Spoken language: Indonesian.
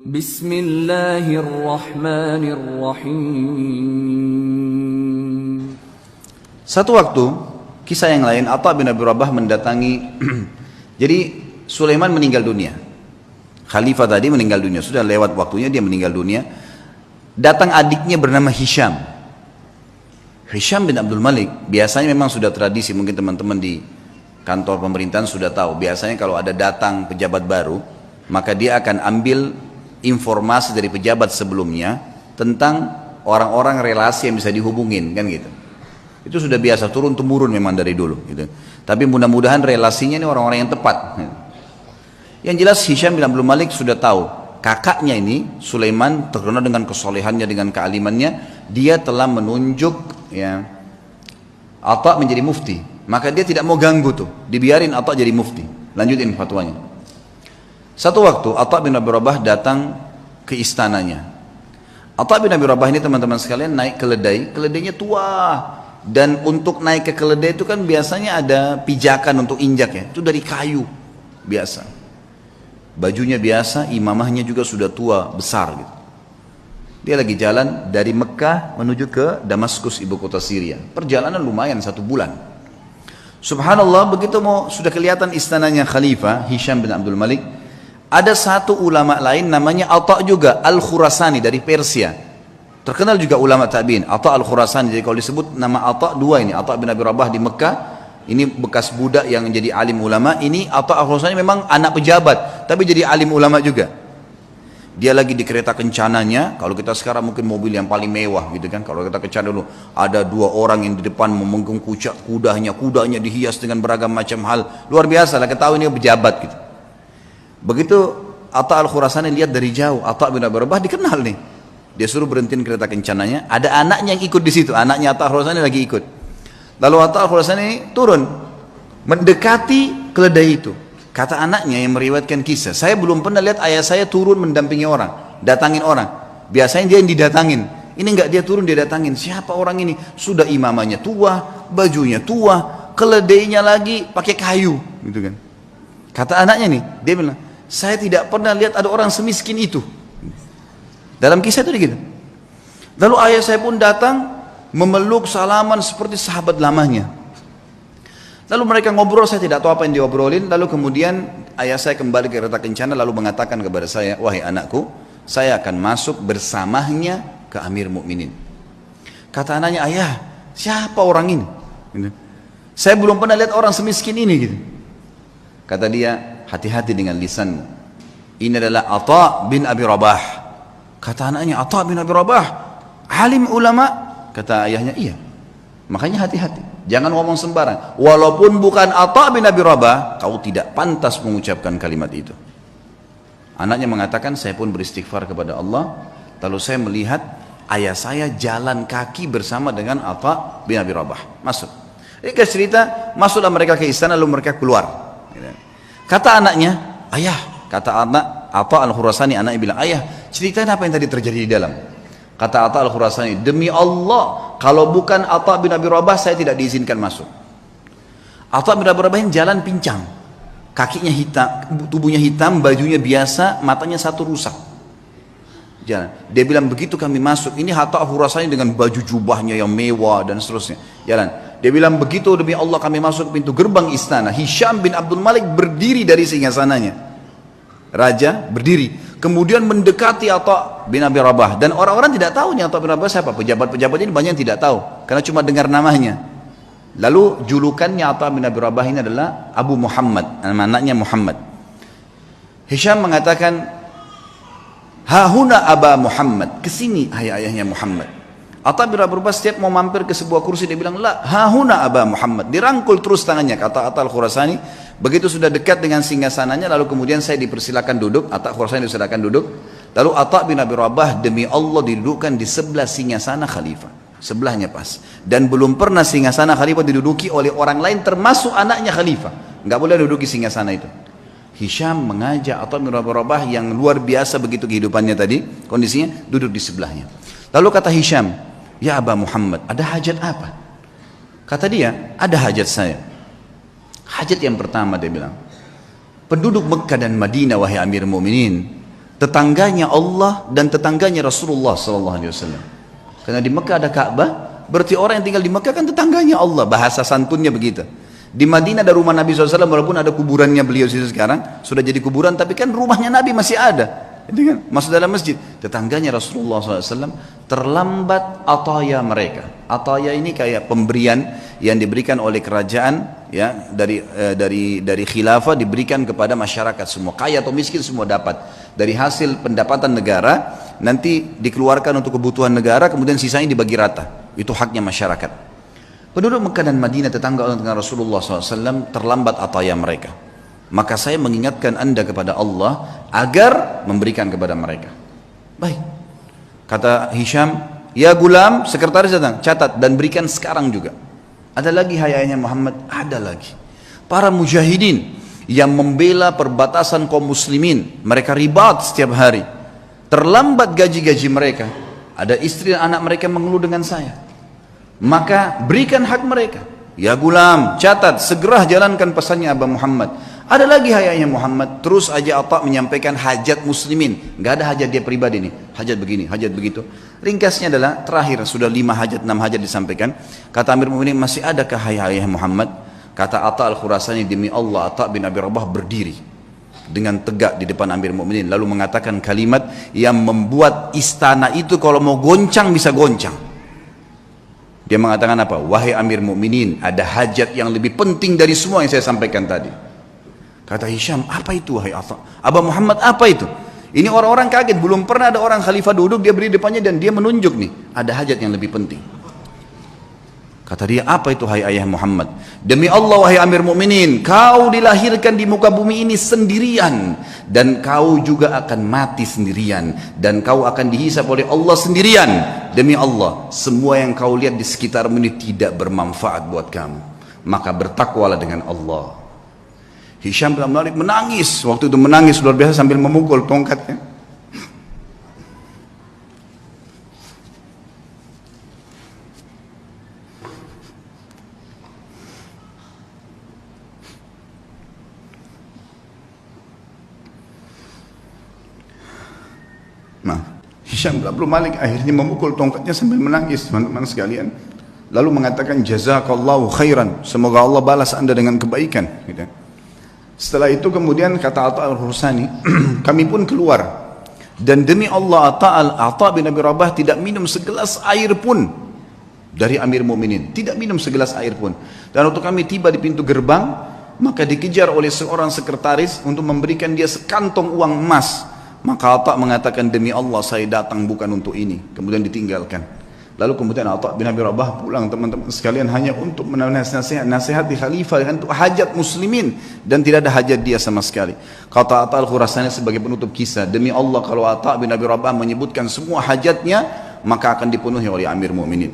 Bismillahirrahmanirrahim. Satu waktu, kisah yang lain, Atha bin Abi Rabah mendatangi, jadi Sulaiman meninggal dunia. Khalifah tadi meninggal dunia, sudah lewat waktunya dia meninggal dunia. Datang adiknya bernama Hisham. Hisham bin Abdul Malik, biasanya memang sudah tradisi, mungkin teman-teman di kantor pemerintahan sudah tahu. Biasanya kalau ada datang pejabat baru, maka dia akan ambil informasi dari pejabat sebelumnya tentang orang-orang relasi yang bisa dihubungin, kan gitu. Itu sudah biasa, turun-temurun memang dari dulu gitu. Tapi mudah-mudahan relasinya ini orang-orang yang tepat. Yang jelas Hisham bin Abdul Malik sudah tahu kakaknya ini Sulaiman terkenal dengan kesolehannya, dengan kealimannya. Dia telah menunjuk ya Atha menjadi mufti. Maka dia tidak mau ganggu tuh, dibiarin Atha jadi mufti. Lanjutin fatwanya. Satu waktu Atha bin Abi Rabah datang ke istananya. Atha bin Abi Rabah ini teman-teman sekalian naik keledai. Keledainya tua. Dan untuk naik ke keledai itu kan biasanya ada pijakan untuk injak ya. Itu dari kayu biasa. Bajunya biasa, imamahnya juga sudah tua, besar gitu. Dia lagi jalan dari Mekah menuju ke Damaskus, ibu kota Syria. Perjalanan lumayan 1 bulan. Subhanallah, begitu sudah kelihatan istananya Khalifah Hisham bin Abdul Malik, ada satu ulama lain namanya Atha juga, Al-Khurasani dari Persia. Terkenal juga ulama tabi'in, Atha Al-Khurasani. Jadi kalau disebut nama Atha dua ini, Atha bin Abi Rabah di Mekah, ini bekas budak yang jadi alim ulama. Ini Atha Al-Khurasani memang anak pejabat, tapi jadi alim ulama juga. Dia lagi di kereta kencananya. Kalau kita sekarang mungkin mobil yang paling mewah gitu kan. Kalau kita kencana dulu, ada 2 orang yang di depan memenggung kudanya dihias dengan beragam macam hal. Luar biasa lah, ketahui ini pejabat gitu. Begitu Atha Al-Khurasani lihat dari jauh, Atha bin Abi Rabah dikenal nih. Dia suruh berhentiin kereta kencananya. Ada anaknya yang ikut di situ. Anaknya Atha Al-Khurasani lagi ikut. Lalu Atha Al-Khurasani turun, mendekati keledai itu. Kata anaknya yang meriwayatkan kisah, saya belum pernah lihat ayah saya turun mendampingi orang, datangin orang. Biasanya dia yang didatangin. Ini enggak, dia turun dia datangin. Siapa orang ini? Sudah imamahnya tua, bajunya tua, keledainya lagi pakai kayu, gitu kan. Kata anaknya nih, dia bilang, saya tidak pernah lihat ada orang semiskin itu. Dalam kisah itu gitu. Lalu ayah saya pun datang memeluk salaman seperti sahabat lamanya. Lalu mereka ngobrol, saya tidak tahu apa yang diobrolin. Lalu kemudian ayah saya kembali ke kereta kencana lalu mengatakan kepada saya, wahai anakku, saya akan masuk bersamanya ke Amir Mukminin. Kata anaknya, ayah, siapa orang ini? Saya belum pernah lihat orang semiskin ini gitu. Kata dia, hati-hati dengan lisanmu. Ini adalah Atha bin Abi Rabah. Kata anaknya, Atha bin Abi Rabah, alim ulama. Kata ayahnya, iya. Makanya hati-hati, jangan ngomong sembarang. Walaupun bukan Atha bin Abi Rabah, kau tidak pantas mengucapkan kalimat itu. Anaknya mengatakan, saya pun beristighfar kepada Allah. Lalu saya melihat ayah saya jalan kaki bersama dengan Atha bin Abi Rabah. Masuk. Ini cerita, masuklah mereka ke istana lalu mereka keluar. Kata anaknya, ayah, kata anak Atha Al-Khurasani, anaknya bilang, ayah, ceritain apa yang tadi terjadi di dalam. Kata Atha Al-Khurasani, demi Allah, kalau bukan Atha bin Abi Rabah, saya tidak diizinkan masuk. Atha bin Abi Rabah yang jalan pincang, kakinya hitam, tubuhnya hitam, bajunya biasa, matanya satu rusak. Jalan. Dia bilang, begitu kami masuk, ini Atha Al-Khurasani dengan baju jubahnya yang mewah dan seterusnya. Jalan. Dia bilang, begitu demi Allah kami masuk pintu gerbang istana, Hisham bin Abdul Malik berdiri dari singgasananya. Raja berdiri, kemudian mendekati Atha bin Abi Rabah, dan orang-orang tidak tahu nih Atha bin Abi Rabah siapa. Pejabat-pejabat ini banyak yang tidak tahu karena cuma dengar namanya. Lalu julukannya Atha bin Abi Rabah ini adalah Abu Muhammad, anaknya Muhammad. Hisham mengatakan, hahuna Aba Muhammad, kesini ayahnya Muhammad. Atha bin Abi Rabah setiap mau mampir ke sebuah kursi dia bilang, la hahuna Aba Muhammad, dirangkul terus tangannya. Kata Atha Al-Khurasani, begitu sudah dekat dengan singgasananya, lalu kemudian saya dipersilakan duduk. Atha Al-Khurasani dipersilakan duduk. Lalu Atha bin Abi Rabah demi Allah didudukkan di sebelah singgasana khalifah, sebelahnya pas. Dan belum pernah singgasana khalifah diduduki oleh orang lain termasuk anaknya khalifah. Nggak boleh duduki singgasana itu. Hisham mengajak Atha bin Abi Rabah yang luar biasa begitu kehidupannya tadi, kondisinya duduk di sebelahnya. Lalu kata Hisham, ya Aba Muhammad, ada hajat apa? Kata dia, ada hajat saya. Hajat yang pertama dia bilang, penduduk Mekah dan Madinah wahai Amir Mu'minin, tetangganya Allah dan tetangganya Rasulullah SAW. Karena di Mekah ada Ka'bah, berarti orang yang tinggal di Mekah kan tetangganya Allah, bahasa santunnya begitu. Di Madinah ada rumah Nabi SAW, walaupun ada kuburannya beliau situ sekarang, sudah jadi kuburan, tapi kan rumahnya Nabi masih ada. Itu kan masuk dalam masjid. Tetangganya Rasulullah SAW terlambat ataya mereka. Ataya ini kayak pemberian yang diberikan oleh kerajaan, ya, dari khilafah diberikan kepada masyarakat semua, kaya atau miskin semua dapat. Dari hasil pendapatan negara nanti dikeluarkan untuk kebutuhan negara, kemudian sisanya dibagi rata. Itu haknya masyarakat. Penduduk Mekah dan Madinah tetangga dengan Rasulullah SAW terlambat ataya mereka. Maka saya mengingatkan anda kepada Allah agar memberikan kepada mereka. Baik. Kata Hisham, ya gulam, sekretaris datang, catat dan berikan sekarang juga. Ada lagi hayanya Muhammad? Ada lagi. Para mujahidin yang membela perbatasan kaum muslimin, mereka ribat setiap hari. Terlambat gaji-gaji mereka. Ada istri dan anak mereka mengeluh dengan saya. Maka berikan hak mereka. Ya gulam, catat, segera jalankan pesannya Abah Muhammad. Ada lagi hayanya Muhammad, terus aja Atta menyampaikan hajat muslimin. Gak ada hajat dia pribadi nih, hajat begini, hajat begitu. Ringkasnya adalah terakhir sudah 5 hajat, 6 hajat disampaikan. Kata Amir Mu'minin, masih adakah hayat Muhammad? Kata Atta Al-Khurasani, demi Allah Atta bin Abi Rabah berdiri dengan tegak di depan Amir Mu'minin, lalu mengatakan kalimat yang membuat istana itu kalau mau goncang bisa goncang. Dia mengatakan apa? Wahai Amir Mu'minin, ada hajat yang lebih penting dari semua yang saya sampaikan tadi. Kata Hisham, apa itu wahai Atta? Abah Muhammad, apa itu? Ini orang-orang kaget, belum pernah ada orang khalifah duduk, dia berdiri depannya dan dia menunjuk nih, ada hajat yang lebih penting. Kata dia, apa itu hai ayah Muhammad? Demi Allah wahai Amir Mu'minin, kau dilahirkan di muka bumi ini sendirian, dan kau juga akan mati sendirian, dan kau akan dihisab oleh Allah sendirian. Demi Allah, semua yang kau lihat di sekitarmu ini tidak bermanfaat buat kamu, maka bertakwalah dengan Allah. Hisham bin Malik menangis, waktu itu menangis luar biasa sambil memukul tongkatnya. Nah, Hisham bin Malik akhirnya memukul tongkatnya sambil menangis, teman-teman sekalian. Lalu mengatakan jazakallahu khairan, semoga Allah balas anda dengan kebaikan, gitu. Setelah itu kemudian kata Atta Al-Hursani, kami pun keluar. Dan demi Allah Atta bin Abi Rabah tidak minum segelas air pun dari Amir Mu'minin. Tidak minum segelas air pun. Dan waktu kami tiba di pintu gerbang, maka dikejar oleh seorang sekretaris untuk memberikan dia sekantong uang emas. Maka Atta mengatakan, demi Allah saya datang bukan untuk ini. Kemudian ditinggalkan. Lalu kemudian Atta bin Abi Rabah pulang, teman-teman sekalian, hanya untuk menasihati khalifah untuk hajat muslimin, dan tidak ada hajat dia sama sekali. Kata Atta Al-Khurasani sebagai penutup kisah, demi Allah kalau Atta bin Abi Rabah menyebutkan semua hajatnya, maka akan dipenuhi oleh Amir Mu'minin.